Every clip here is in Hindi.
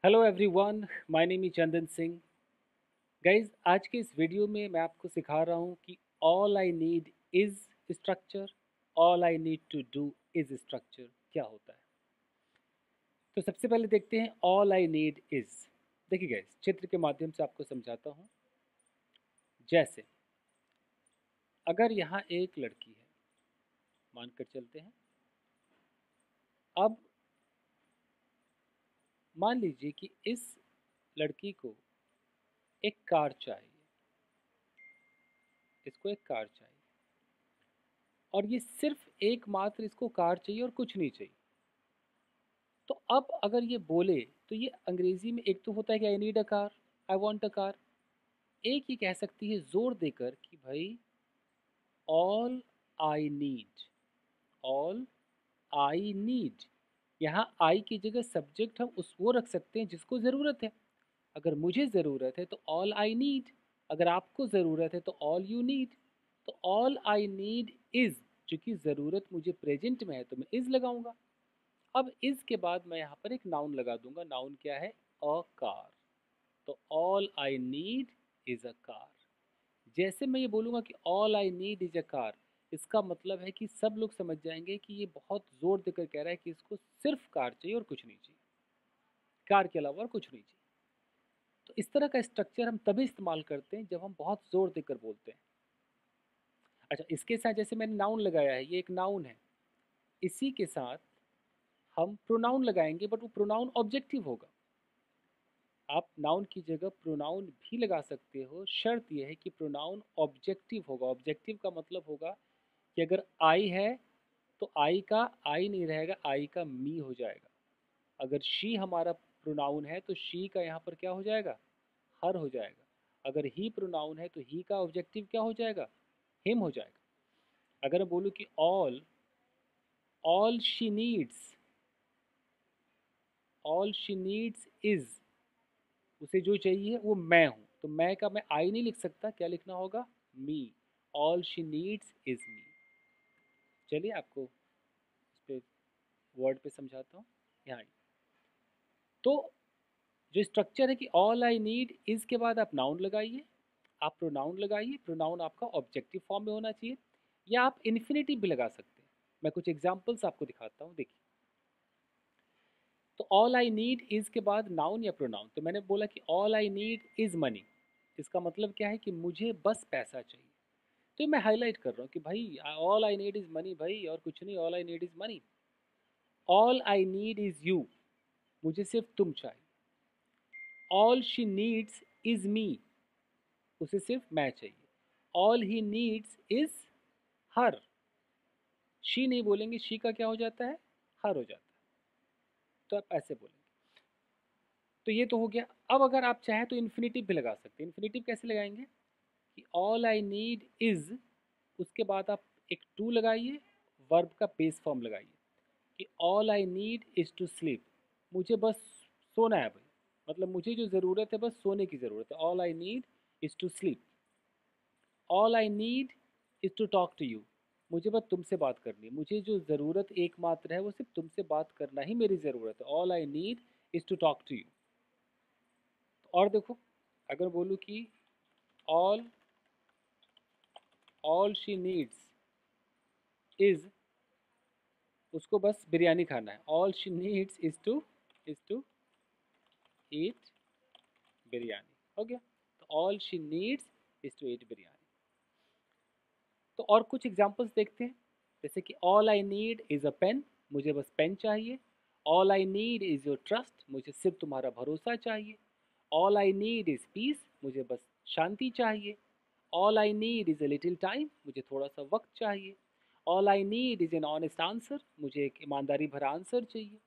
Hello everyone, my name is Chandan Singh. Guys, आज के इस वीडियो में मैं आपको सिखा रहा हूँ कि all I need is structure, all I need to do is structure क्या होता है। तो सबसे पहले देखते हैं ऑल आई नीड इज। देखिए गाइज, चित्र के माध्यम से आपको समझाता हूँ। जैसे अगर यहाँ एक लड़की है, मानकर चलते हैं। अब मान लीजिए कि इस लड़की को एक कार चाहिए, इसको एक कार चाहिए और ये सिर्फ एकमात्र इसको कार चाहिए और कुछ नहीं चाहिए। तो अब अगर ये बोले तो ये अंग्रेजी में एक तो होता है कि I need a car, I want a car. एक ये कह सकती है जोर देकर कि भाई all I need, all I need. यहाँ आई की जगह सब्जेक्ट हम उस वो रख सकते हैं जिसको ज़रूरत है। अगर मुझे ज़रूरत है तो ऑल आई नीड, अगर आपको ज़रूरत है तो ऑल यू नीड। तो ऑल आई नीड इज़, चूँकि ज़रूरत मुझे प्रेजेंट में है तो मैं इज़ लगाऊंगा। अब इस के बाद मैं यहाँ पर एक नाउन लगा दूंगा। नाउन क्या है? A car. तो all I need is a car. जैसे मैं ये बोलूँगा कि all I need is a car, इसका मतलब है कि सब लोग समझ जाएंगे कि ये बहुत जोर देकर कह रहा है कि इसको सिर्फ कार चाहिए और कुछ नहीं चाहिए, कार के अलावा और कुछ नहीं चाहिए। तो इस तरह का स्ट्रक्चर हम तभी इस्तेमाल करते हैं जब हम बहुत जोर देकर बोलते हैं। अच्छा, इसके साथ जैसे मैंने नाउन लगाया है, ये एक नाउन है, इसी के साथ हम प्रोनाउन लगाएंगे, बट वो प्रोनाउन ऑब्जेक्टिव होगा। आप नाउन की जगह प्रोनाउन भी लगा सकते हो, शर्त यह है कि प्रोनाउन ऑब्जेक्टिव होगा। ऑब्जेक्टिव का मतलब होगा कि अगर आई है तो आई का आई नहीं रहेगा, आई का मी हो जाएगा। अगर शी हमारा प्रोनाउन है तो शी का यहाँ पर क्या हो जाएगा? हर हो जाएगा। अगर ही प्रोनाउन है तो ही का ऑब्जेक्टिव क्या हो जाएगा? हिम हो जाएगा। अगर मैं बोलूँ कि all she needs, all she needs is, उसे जो चाहिए वो मैं हूँ, तो मैं का मैं आई नहीं लिख सकता, क्या लिखना होगा? Me. All she needs is me. चलिए आपको इस पे वर्ड पे समझाता हूँ। यहाँ आइए। तो जो स्ट्रक्चर है कि ऑल आई नीड इज के बाद आप नाउन लगाइए, आप प्रोनाउन लगाइए। प्रोनाउन आपका ऑब्जेक्टिव फॉर्म में होना चाहिए, या आप इन्फिनेटिव भी लगा सकते हैं। मैं कुछ एग्जाम्पल्स आपको दिखाता हूँ, देखिए। तो ऑल आई नीड इज के बाद नाउन या प्रोनाउन, तो मैंने बोला कि all I need is money. इसका मतलब क्या है कि मुझे बस पैसा चाहिए। तो मैं हाईलाइट कर रहा हूँ कि भाई all I need is money, भाई और कुछ नहीं, all I need is money. All I need is you, मुझे सिर्फ तुम चाहिए। ऑल शी नीड्स इज मी, उसे सिर्फ मैं चाहिए। All he needs is her, she नहीं बोलेंगे, शी का क्या हो जाता है? हर हो जाता है। तो आप ऐसे बोलेंगे। तो ये तो हो गया। अब अगर आप चाहें तो इन्फिनेटिव भी लगा सकते हैं। इन्फिनेटिव कैसे लगाएंगे कि ऑल आई नीड इज, उसके बाद आप एक टू लगाइए, वर्ब का बेस फॉर्म लगाइए कि all I need is to sleep, मुझे बस सोना है भाई। मतलब मुझे जो ज़रूरत है बस सोने की ज़रूरत है। All I need is to sleep. All I need is to talk to you, मुझे बस तुमसे बात करनी है। मुझे जो ज़रूरत एकमात्र है वो सिर्फ तुमसे बात करना ही मेरी ज़रूरत है। All I need is to talk to you. और देखो, अगर बोलूँ कि all all she needs is, उसको बस बिरयानी खाना है। All she needs is to eat biryani, हो गया। तो all she needs is to eat biryani. तो और कुछ एग्जांपल्स देखते हैं। जैसे कि all I need is a pen, मुझे बस पेन चाहिए। All I need is your trust, मुझे सिर्फ तुम्हारा भरोसा चाहिए। All I need is piece, मुझे बस शांति चाहिए। All I need is a little time, मुझे थोड़ा सा वक्त चाहिए। All I need is an honest answer, मुझे एक ईमानदारी भरा आंसर चाहिए।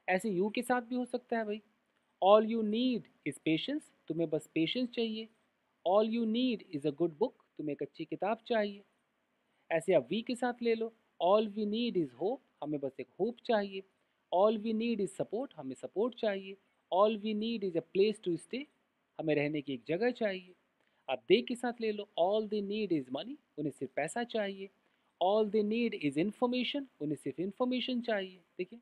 ऐसे यू के साथ भी हो सकता है भाई। All you need is patience, तुम्हें बस पेशेंस चाहिए। All you need is a good book, तुम्हें एक अच्छी किताब चाहिए। ऐसे आप वी के साथ ले लो। All we need is hope, हमें बस एक होप चाहिए। All we need is support, हमें सपोर्ट चाहिए। All we need is a place to stay, हमें रहने की एक जगह चाहिए। आप दे के साथ ले लो। All they need is money, उन्हें सिर्फ पैसा चाहिए। All they need is information, उन्हें सिर्फ इन्फॉर्मेशन चाहिए। देखिए,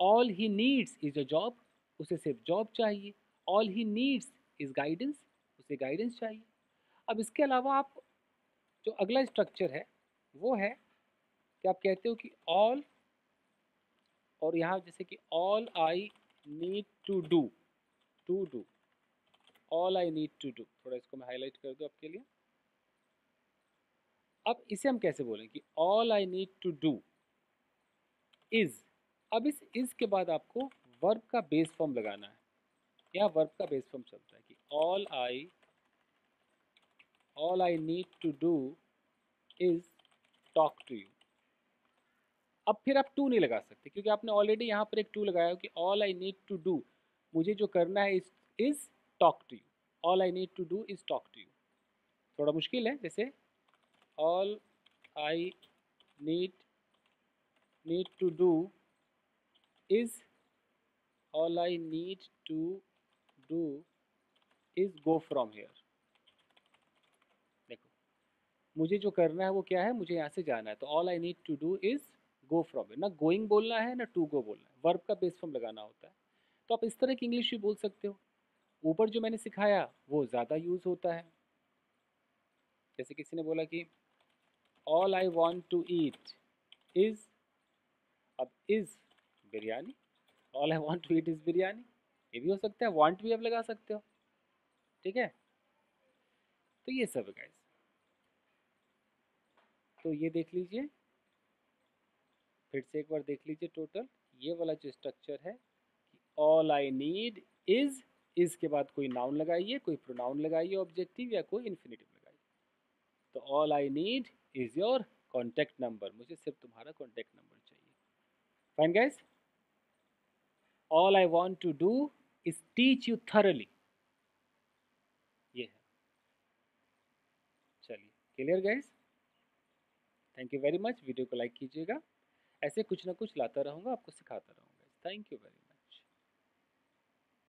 all he needs is a job, उसे सिर्फ जॉब चाहिए। All he needs is guidance, उसे गाइडेंस चाहिए। अब इसके अलावा आप जो अगला स्ट्रक्चर है वो है कि आप कहते हो कि ऑल, और यहाँ जैसे कि all I need to do, all I need to do, थोड़ा इसको मैं हाईलाइट कर दूँ आपके लिए। अब इसे हम कैसे बोलें कि all I need to do is. अब इस इज के बाद आपको वर्ब का बेस फॉर्म लगाना है। यहाँ वर्ब का बेस फॉर्म चलता है कि all I need to do is talk to you. अब फिर आप टू नहीं लगा सकते क्योंकि आपने ऑलरेडी यहाँ पर एक टू लगाया हो कि all I need to do, मुझे जो करना है is talk to you. All I need to do is talk to you. थोड़ा मुश्किल है, जैसे all I need to do is, all I need to do is go from here. देखो, मुझे जो करना है वो क्या है, मुझे यहाँ से जाना है, तो all I need to do is go from here. ना गोइंग बोलना है ना टू गो बोलना है, वर्ब का बेस फॉर्म लगाना होता है। तो आप इस तरह की इंग्लिश भी बोल सकते हो। ऊपर जो मैंने सिखाया वो ज़्यादा यूज़ होता है। जैसे किसी ने बोला कि all I want to eat is, अब is biryani, all I want to eat is biryani, ये भी हो सकता है। वांट भी आप लगा सकते हो, ठीक है। तो ये सब है गाइस। तो ये देख लीजिए, फिर से एक बार देख लीजिए टोटल। ये वाला जो स्ट्रक्चर है कि ऑल आई नीड इज़ के बाद कोई नाउन लगाइए, कोई प्रोनाउन लगाइए ऑब्जेक्टिव, या कोई इन्फिनेटिव लगाइए। तो all I need is your contact number, मुझे सिर्फ तुम्हारा कॉन्टैक्ट नंबर चाहिए। Fine guys. All I want to do is teach you thoroughly, ये है। चलिए, clear guys. Thank you very much. Video को लाइक कीजिएगा, ऐसे कुछ ना कुछ लाता रहूँगा, आपको सिखाता रहूँगा। Thank you very much.